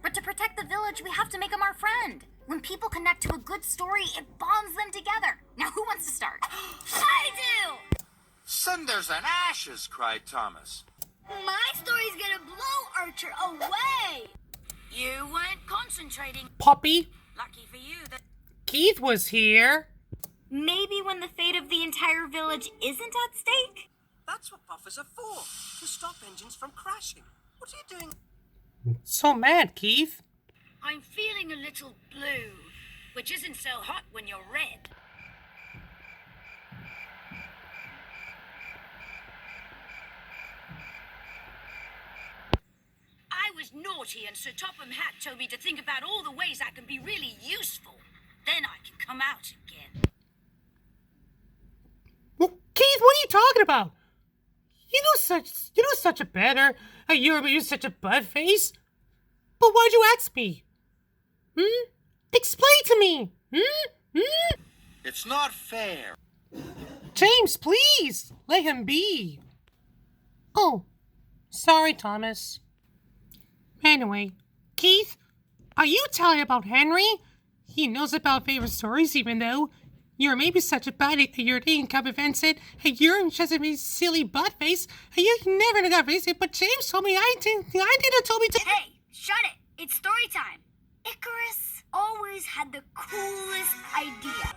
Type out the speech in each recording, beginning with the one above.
But to protect the village, we have to make him our friend. When people connect to a good story, it bonds them together. Now, who wants to start? I do! Cinders and ashes, cried Thomas. My story's gonna blow Archer away! You weren't concentrating. Poppy, Lucky for you that... Keith was here. Maybe when the fate of the entire village isn't at stake? That's what buffers are for, to stop engines from crashing. What are you doing? So mad, Keith. I'm feeling a little blue, which isn't so hot when you're red. I was naughty and Sir Topham Hatt told me to think about all the ways I can be really useful. Then I can come out again. Well, Keith, what are you talking about? You're such a better. You're such a butt face. But why'd you ask me? Explain to me. It's not fair. James, please let him be. Oh, sorry, Thomas. Anyway, Keith, are you telling about Henry? He knows about favorite stories, even though you're maybe such a bad at your dating cup Vincent, and you're just a silly butt face, and you never got Vincent, but James told me I didn't told me to. Hey, shut it! It's story time. Icarus always had the coolest idea.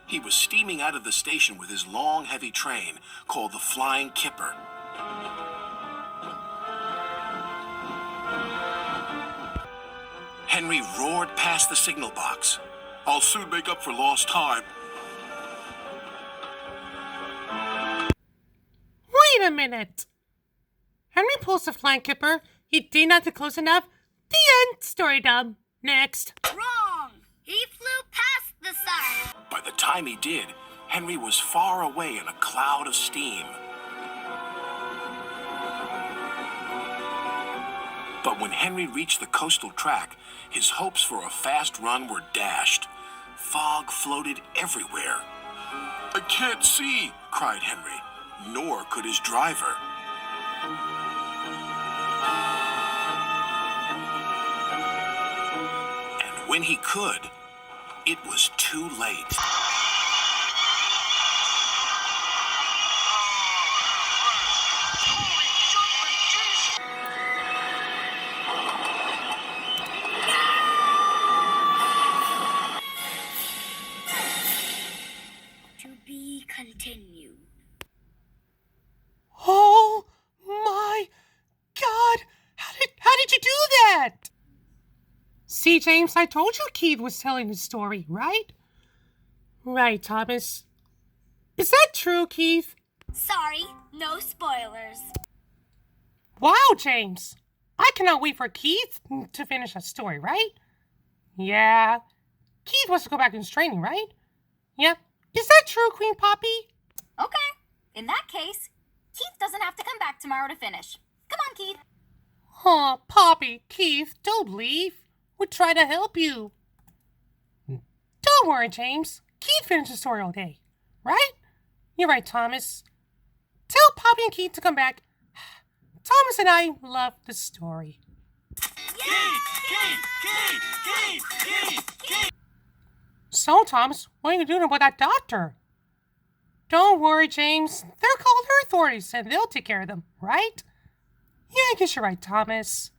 He was steaming out of the station with his long, heavy train called the Flying Kipper. Henry roared past the signal box. I'll soon make up for lost time. Wait a minute. Henry pulls the Flying Kipper. He did not close enough. The end. Story dumb. Next. Wrong! He flew past the sign. By the time he did, Henry was far away in a cloud of steam. But when Henry reached the coastal track, his hopes for a fast run were dashed. Fog floated everywhere. I can't see, cried Henry, nor could his driver. And when he could, it was too late. To be continued. Oh my God! How did you do that? See, James, I told you Keith was telling the story, right? Right, Thomas. Is that true, Keith? Sorry, no spoilers. Wow, James. I cannot wait for Keith to finish a story, right? Yeah. Keith wants to go back in his training, right? Yep. Is that true, Queen Poppy? Okay. In that case, Keith doesn't have to come back tomorrow to finish. Come on, Keith. Aw, Poppy, Keith, don't leave. We'll try to help you. Don't worry, James. Keith finished the story all day, right? You're right, Thomas. Tell Poppy and Keith to come back. Thomas and I love the story. So, Thomas, what are you doing about that doctor? Don't worry, James. They're called her authorities, and they'll take care of them, right? Yeah, I guess you're right, Thomas.